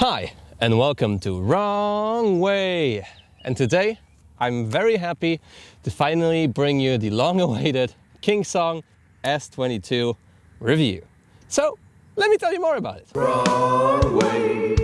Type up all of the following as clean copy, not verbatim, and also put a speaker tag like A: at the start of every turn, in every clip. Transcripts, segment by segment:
A: Hi, and welcome to Wrong Way. And today, I'm very happy to finally bring you the long-awaited Kingsong S22 review. So, let me tell you more about it. Wrong Way.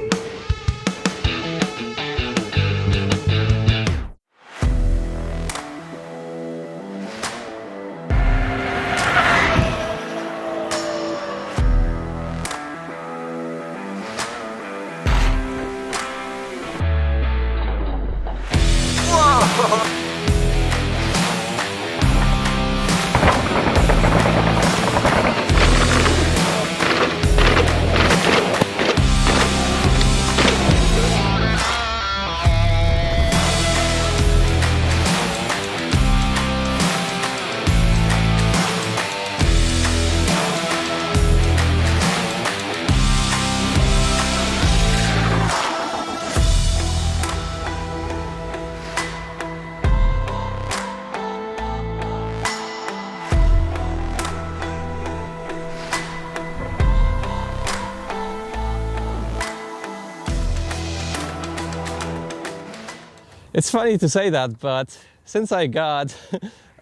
A: It's funny to say that, but since I got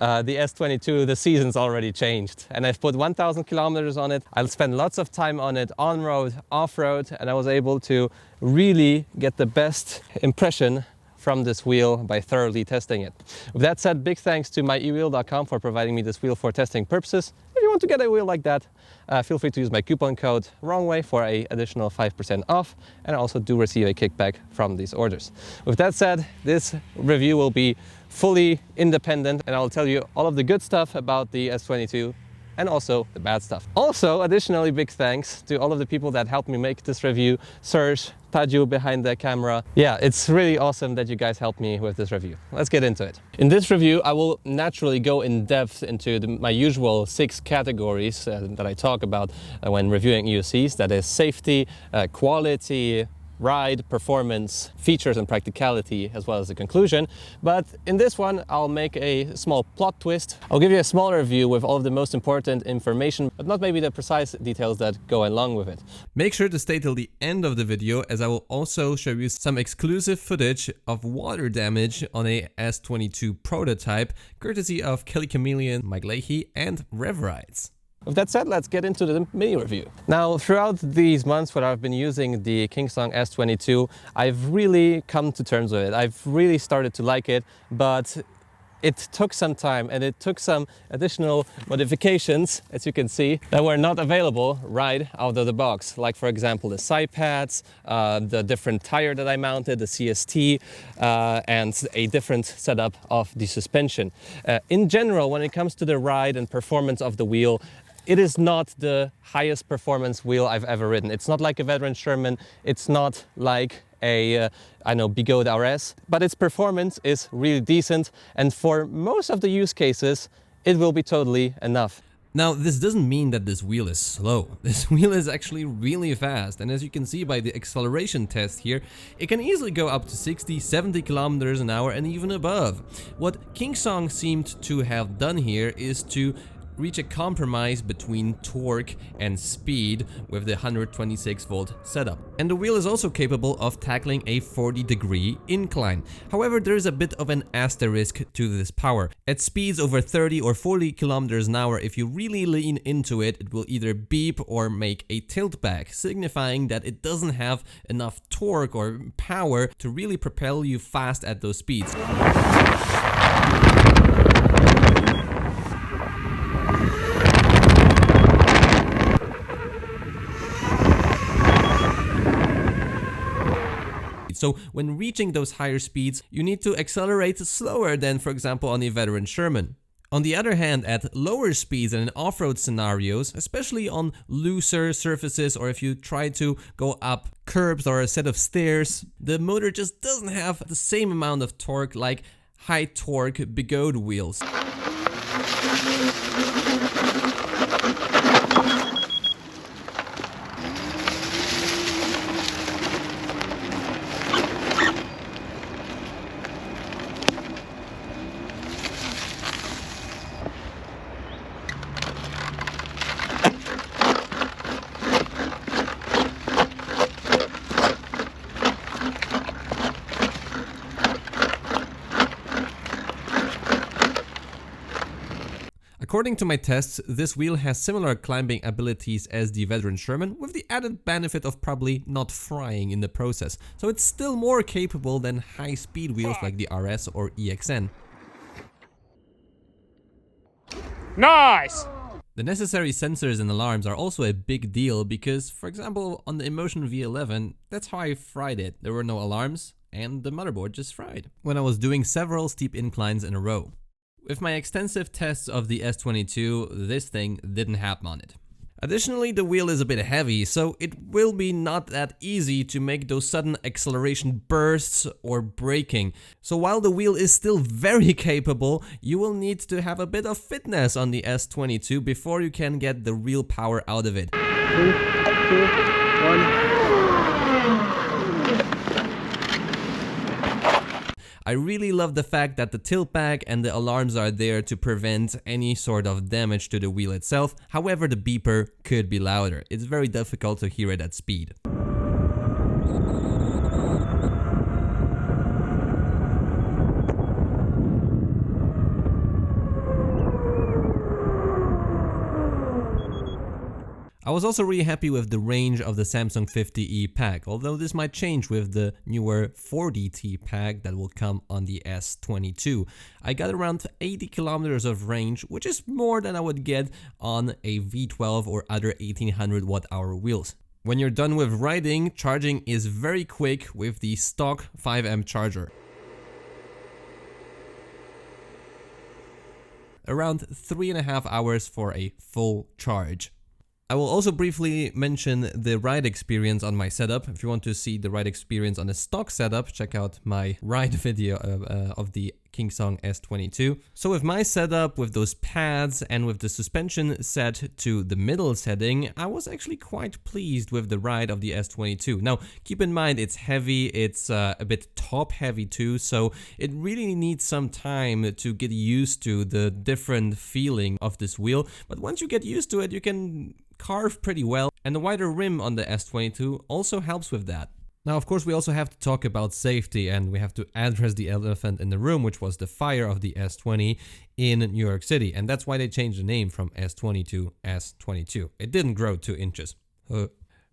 A: the S22, the season's already changed. And I've put 1,000 kilometers on it. I'll spend lots of time on it, on-road, off-road, and I was able to really get the best impression from this wheel by thoroughly testing it. With that said, big thanks to mywheel.com for providing me this wheel for testing purposes. If you want to get a wheel like that, feel free to use my coupon code WRONGWAY for an additional 5% off, and I also do receive a kickback from these orders. With that said, this review will be fully independent, and I'll tell you all of the good stuff about the S22 and also the bad stuff. Also, additionally, big thanks to all of the people that helped me make this review. Serge, Taju behind the camera. Yeah, it's really awesome that you guys helped me with this review. Let's get into it. In this review, I will naturally go in depth into my usual 6 categories that I talk about when reviewing EUCs. That is safety, quality, ride, performance, features and practicality, as well as the conclusion. But in this one, I'll make a small plot twist. I'll give you a smaller review with all of the most important information, but not maybe the precise details that go along with it. Make sure to stay till the end of the video, as I will also show you some exclusive footage of water damage on a S22 prototype, courtesy of Kelly Chameleon, Mike Leahy, and RevRides. With that said, let's get into the mini review. Now, throughout these months where I've been using the Kingsong S22, I've really come to terms with it. I've really started to like it, but it took some time and it took some additional modifications, as you can see, that were not available right out of the box. Like, for example, the side pads, the different tire that I mounted, the CST, and a different setup of the suspension. In general, when it comes to the ride and performance of the wheel, it is not the highest performance wheel I've ever ridden. It's not like a veteran Sherman. It's not like a, Bigode RS, but its performance is really decent. And for most of the use cases, it will be totally enough.
B: Now, this doesn't mean that this wheel is slow. This wheel is actually really fast, and as you can see by the acceleration test here, it can easily go up to 60, 70 kilometers an hour and even above. What Kingsong seemed to have done here is to reach a compromise between torque and speed with the 126 volt setup. And the wheel is also capable of tackling a 40-degree incline. However, there is a bit of an asterisk to this power. At speeds over 30 or 40 kilometers an hour, if you really lean into it, it will either beep or make a tilt back, signifying that it doesn't have enough torque or power to really propel you fast at those speeds. So when reaching those higher speeds, you need to accelerate slower than, for example, on a veteran Sherman. On the other hand, at lower speeds and in off-road scenarios, especially on looser surfaces or if you try to go up curbs or a set of stairs, the motor just doesn't have the same amount of torque like high torque Bigode wheels. According to my tests, this wheel has similar climbing abilities as the Veteran Sherman, with the added benefit of probably not frying in the process, so it's still more capable than high-speed wheels like the RS or EXN.
C: Nice!
B: The necessary sensors and alarms are also a big deal because, for example, on the Emotion V11, that's how I fried it. There were no alarms and the motherboard just fried when I was doing several steep inclines in a row. With my extensive tests of the S22, this thing didn't happen on it. Additionally, the wheel is a bit heavy, so it will be not that easy to make those sudden acceleration bursts or braking. So while the wheel is still very capable, you will need to have a bit of fitness on the S22 before you can get the real power out of it.
C: 3, 2, 1.
B: I really love the fact that the tilt back and the alarms are there to prevent any sort of damage to the wheel itself. However, the beeper could be louder. It's very difficult to hear it at speed. I was also really happy with the range of the Samsung 50e pack, although this might change with the newer 40T pack that will come on the S22. I got around 80 kilometers of range, which is more than I would get on a V12 or other 1800 watt-hour wheels. When you're done with riding, charging is very quick with the stock 5 amp charger. Around 3.5 hours for a full charge. I will also briefly mention the ride experience on my setup. If you want to see the ride experience on a stock setup, check out my ride video of the Kingsong S22. So with my setup, with those pads and with the suspension set to the middle setting, I was actually quite pleased with the ride of the S22. Now, keep in mind it's heavy, it's a bit top heavy too, so it really needs some time to get used to the different feeling of this wheel. But once you get used to it, you can carve pretty well, and the wider rim on the S22 also helps with that. Now, of course, we also have to talk about safety, and we have to address the elephant in the room, which was the fire of the S20 in New York City, and that's why they changed the name from S20 to S22. It didn't grow 2 inches.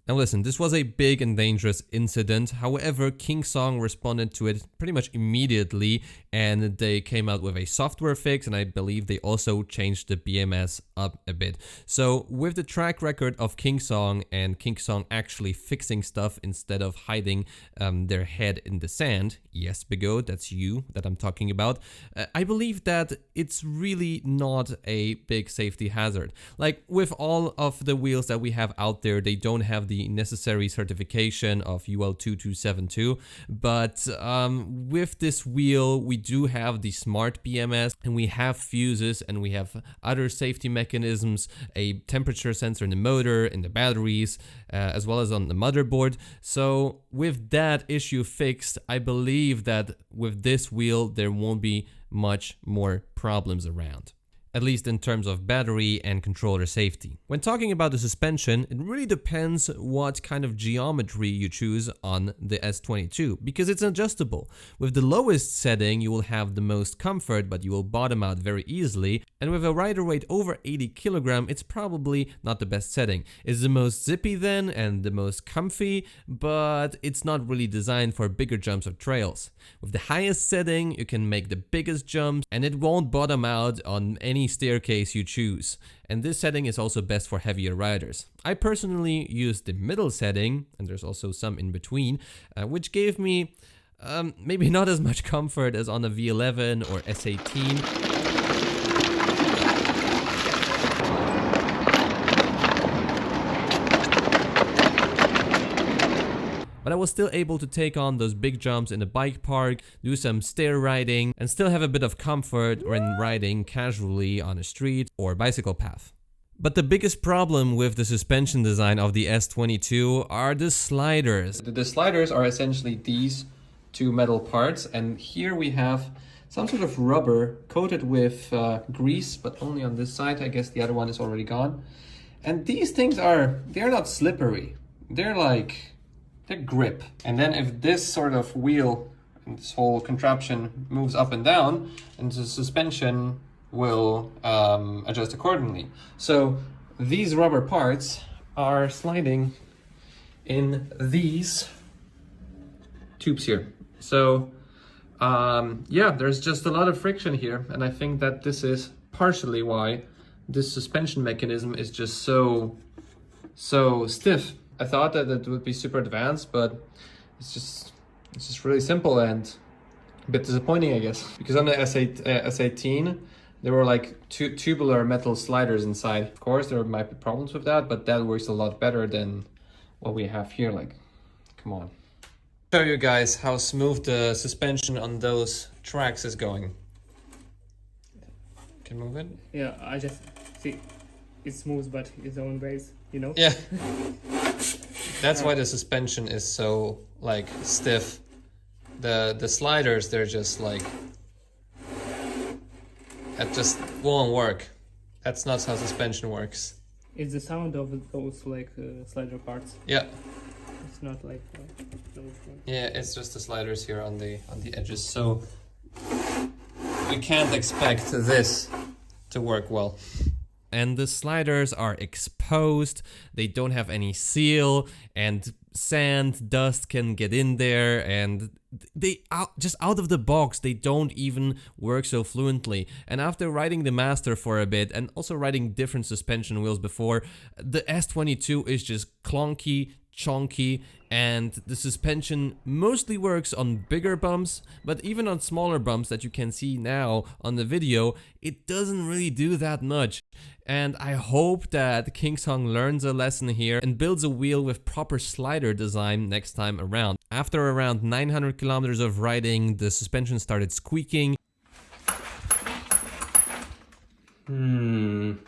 B: Now listen, this was a big and dangerous incident. However, Kingsong responded to it pretty much immediately, and they came out with a software fix, and I believe they also changed the BMS up a bit. So with the track record of Kingsong and Kingsong actually fixing stuff instead of hiding their head in the sand, yes, Bigot, that's you that I'm talking about, I believe that it's really not a big safety hazard. Like with all of the wheels that we have out there, they don't have the necessary certification of UL 2272, but with this wheel we do have the smart BMS, and we have fuses, and we have other safety mechanisms, a temperature sensor in the motor, in the batteries, as well as on the motherboard. So with that issue fixed, I believe that with this wheel there won't be much more problems around, at least in terms of battery and controller safety. When talking about the suspension, it really depends what kind of geometry you choose on the S22, because it's adjustable. With the lowest setting, you will have the most comfort, but you will bottom out very easily. And with a rider weight over 80 kg, it's probably not the best setting. It's the most zippy then and the most comfy, but it's not really designed for bigger jumps or trails. With the highest setting, you can make the biggest jumps, and it won't bottom out on any staircase you choose, and this setting is also best for heavier riders. I personally use the middle setting, and there's also some in between, which gave me maybe not as much comfort as on a V11 or S18. But I was still able to take on those big jumps in the bike park, do some stair riding, and still have a bit of comfort when riding casually on a street or bicycle path. But the biggest problem with the suspension design of the S22 are the sliders. The sliders are essentially these two metal parts, and here we have some sort of rubber coated with grease, but only on this side. I guess the other one is already gone. And these things they're not slippery. They're grip. And then if this sort of wheel and this whole contraption moves up and down, and the suspension
A: will adjust accordingly. So these rubber parts are sliding in these tubes here. So yeah, there's just a lot of friction here, and I think that this is partially why this suspension mechanism is just so stiff. I thought that it would be super advanced, but it's just really simple and a bit disappointing, I guess. Because on the S18, there were like tubular metal sliders inside. Of course, there might be problems with that, but that works a lot better than what we have here. Like, come on. Show you guys how smooth the suspension on those tracks is going. Can you move it?
C: Yeah, I just see it's smooth, but its own ways, you know?
A: Yeah. That's why the suspension is so like stiff. The sliders, they're just like, that just won't work. That's not how suspension works.
C: It's the sound of those like slider parts.
A: Yeah.
C: It's not like those ones.
A: Yeah, it's just the sliders here on the edges. So we can't expect this to work well.
B: And the sliders are exposed, they don't have any seal, and sand, dust can get in there, and they just out of the box, they don't even work so fluently. And after riding the Master for a bit, and also riding different suspension wheels before, the S22 is just clunky, chunky, and the suspension mostly works on bigger bumps, but even on smaller bumps that you can see now on the video, it doesn't really do that much. And I hope that Kingsong learns a lesson here and builds a wheel with proper slider design next time around. After around 900 kilometers of riding, the suspension started squeaking. And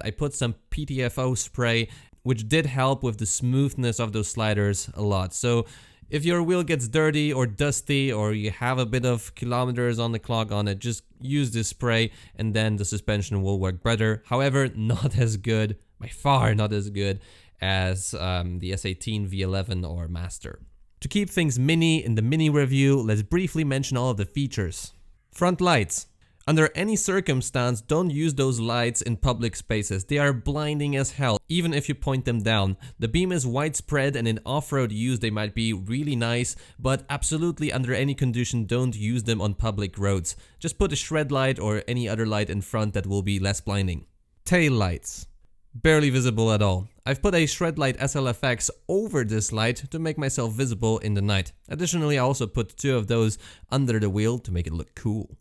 B: I put some PTFO spray, which did help with the smoothness of those sliders a lot. So if your wheel gets dirty or dusty, or you have a bit of kilometers on the clock on it, just use this spray and then the suspension will work better. However, not as good, by far not as good as the S18, V11 or Master. To keep things mini in the mini review, let's briefly mention all of the features. Front lights. Under any circumstance, don't use those lights in public spaces. They are blinding as hell, even if you point them down. The beam is widespread, and in off-road use they might be really nice, but absolutely under any condition don't use them on public roads. Just put a shred light or any other light in front that will be less blinding. Tail lights. Barely visible at all. I've put a Shredlight SLFX over this light to make myself visible in the night. Additionally, I also put 2 of those under the wheel to make it look cool.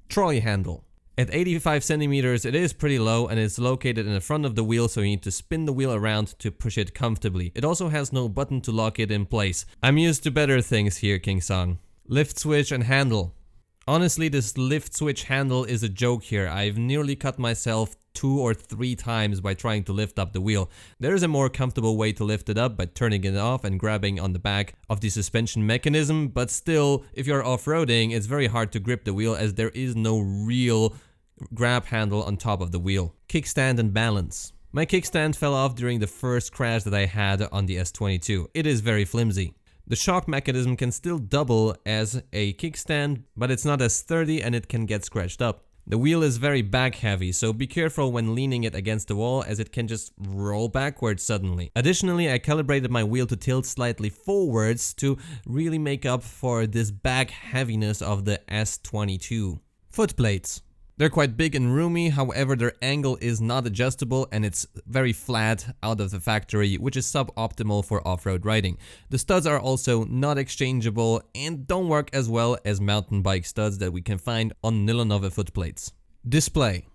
B: Trolley handle. At 85 centimeters, it is pretty low and it's located in the front of the wheel, so you need to spin the wheel around to push it comfortably. It also has no button to lock it in place. I'm used to better things here, Kingsong. Lift switch and handle. Honestly, this lift switch handle is a joke here. I've nearly cut myself 2 or 3 times by trying to lift up the wheel. There is a more comfortable way to lift it up by turning it off and grabbing on the back of the suspension mechanism, but still, if you're off-roading, it's very hard to grip the wheel as there is no real grab handle on top of the wheel. Kickstand and balance. My kickstand fell off during the first crash that I had on the S22. It is very flimsy. The shock mechanism can still double as a kickstand, but it's not as sturdy and it can get scratched up. The wheel is very back heavy, so be careful when leaning it against the wall as it can just roll backwards suddenly. Additionally, I calibrated my wheel to tilt slightly forwards to really make up for this back heaviness of the S22. Foot plates. They're quite big and roomy, however their angle is not adjustable and it's very flat out of the factory, which is suboptimal for off-road riding. The studs are also not exchangeable and don't work as well as mountain bike studs that we can find on Nilonova foot plates. Display.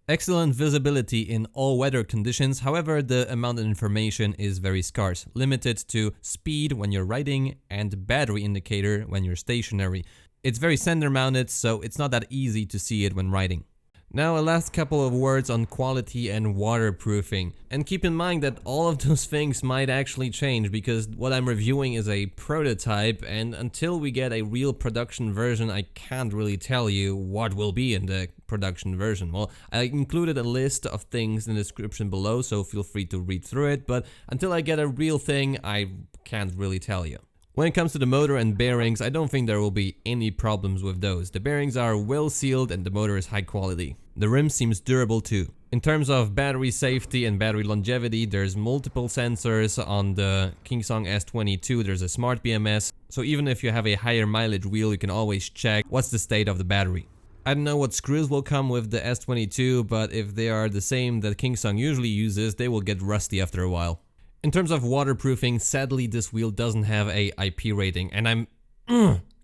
B: Excellent visibility in all weather conditions, however the amount of information is very scarce, limited to speed when you're riding and battery indicator when you're stationary. It's very center mounted, so it's not that easy to see it when riding. Now a last couple of words on quality and waterproofing. And keep in mind that all of those things might actually change because what I'm reviewing is a prototype, and until we get a real production version I can't really tell you what will be in the production version. Well, I included a list of things in the description below, so feel free to read through it, but until I get a real thing I can't really tell you. When it comes to the motor and bearings, I don't think there will be any problems with those. The bearings are well sealed and the motor is high quality. The rim seems durable too. In terms of battery safety and battery longevity, there's multiple sensors on the Kingsong S22. There's a smart BMS, so even if you have a higher mileage wheel, you can always check what's the state of the battery. I don't know what screws will come with the S22, but if they are the same that Kingsong usually uses, they will get rusty after a while. In terms of waterproofing, sadly this wheel doesn't have a IP rating, and I'm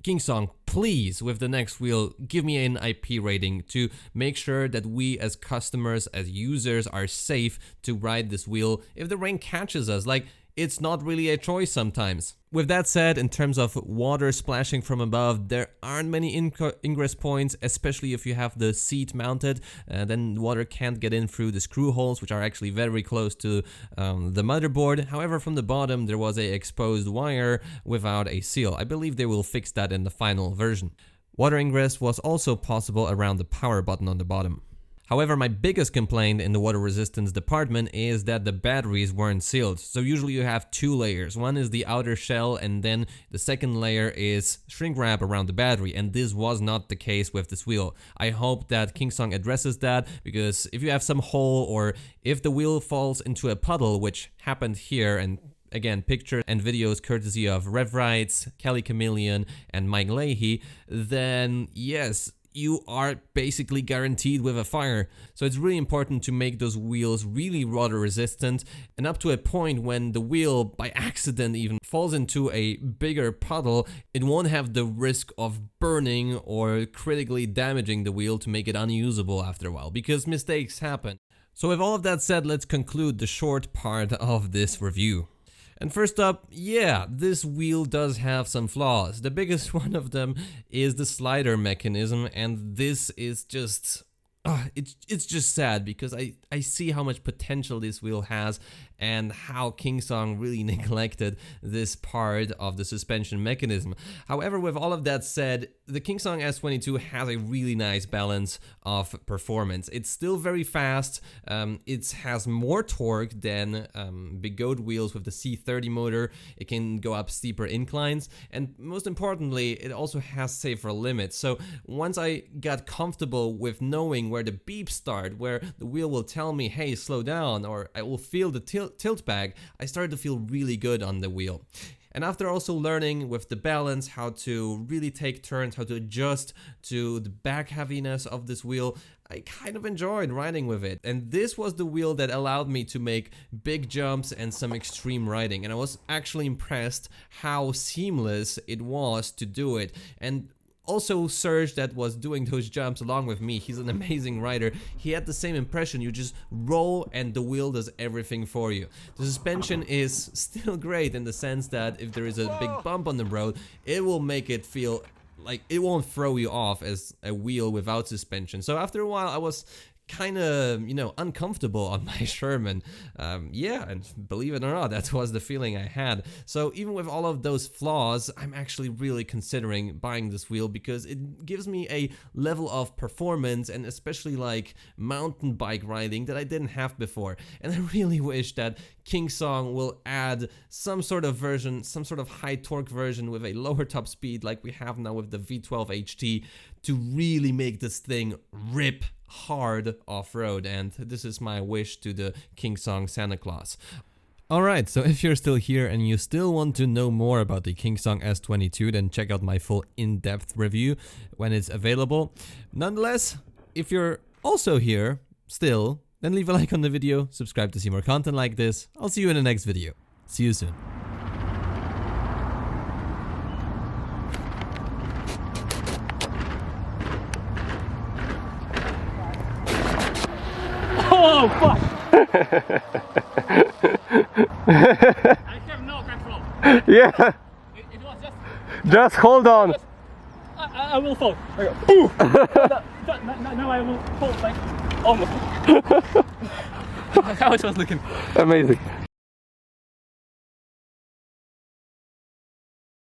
B: Kingsong, please, with the next wheel, give me an IP rating to make sure that we as customers, as users, are safe to ride this wheel if the rain catches us. Like, it's not really a choice sometimes. With that said, in terms of water splashing from above, there aren't many ingress points, especially if you have the seat mounted. Then water can't get in through the screw holes, which are actually very close to the motherboard. However, from the bottom, there was a exposed wire without a seal. I believe they will fix that in the final version. Water ingress was also possible around the power button on the bottom. However, my biggest complaint in the water resistance department is that the batteries weren't sealed. So usually you have two layers. One is the outer shell and then the second layer is shrink wrap around the battery, and this was not the case with this wheel. I hope that Kingsong addresses that, because if you have some hole or if the wheel falls into a puddle, which happened here, and again, pictures and videos courtesy of RevRides, Kelly Chameleon and Mike Leahy, then yes, you are basically guaranteed with a fire. So it's really important to make those wheels really water resistant, and up to a point when the wheel by accident even falls into a bigger puddle, it won't have the risk of burning or critically damaging the wheel to make it unusable after a while, because mistakes happen. So with all of that said, let's conclude the short part of this review. And first up, yeah, this wheel does have some flaws. The biggest one of them is the slider mechanism, and this is just... it's just sad, because I see how much potential this wheel has and how Kingsong really neglected this part of the suspension mechanism. However, with all of that said, the Kingsong S22 has a really nice balance of performance. It's still very fast, it has more torque than Big Goat wheels with the C30 motor, it can go up steeper inclines, and most importantly, it also has safer limits. So once I got comfortable with knowing where the beeps start, where the wheel will tell me, hey, slow down, or I will feel the tilt bag, I started to feel really good on the wheel. And after also learning with the balance how to really take turns, how to adjust to the back heaviness of this wheel, I kind of enjoyed riding with it. And this was the wheel that allowed me to make big jumps and some extreme riding. And I was actually impressed how seamless it was to do it. And also, Serge, that was doing those jumps along with me, he's an amazing rider. He had the same impression, you just roll and the wheel does everything for you. The suspension is still great in the sense that if there is a big bump on the road, it will make it feel like it won't throw you off as a wheel without suspension. So after a while, I was kind of, uncomfortable on my Sherman. Yeah, and believe it or not, that was the feeling I had. So even with all of those flaws, I'm actually really considering buying this wheel, because it gives me a level of performance and especially like mountain bike riding that I didn't have before. And I really wish that Kingsong will add some sort of version, some sort of high torque version with a lower top speed like we have now with the V12 HT, to really make this thing rip hard off-road. And this is my wish to the Kingsong Santa Claus. Alright, so if you're still here and you still want to know more about the Kingsong S22, then check out my full in-depth review when it's available. Nonetheless, if you're also here still, then leave a like on the video, subscribe to see more content like this. I'll see you in the next video. See you soon.
C: Oh fuck! I have no control.
A: Yeah,
C: It was
A: just hold on.
C: I will fall. Ooh. Now I will fall like almost. How it was looking.
A: Amazing.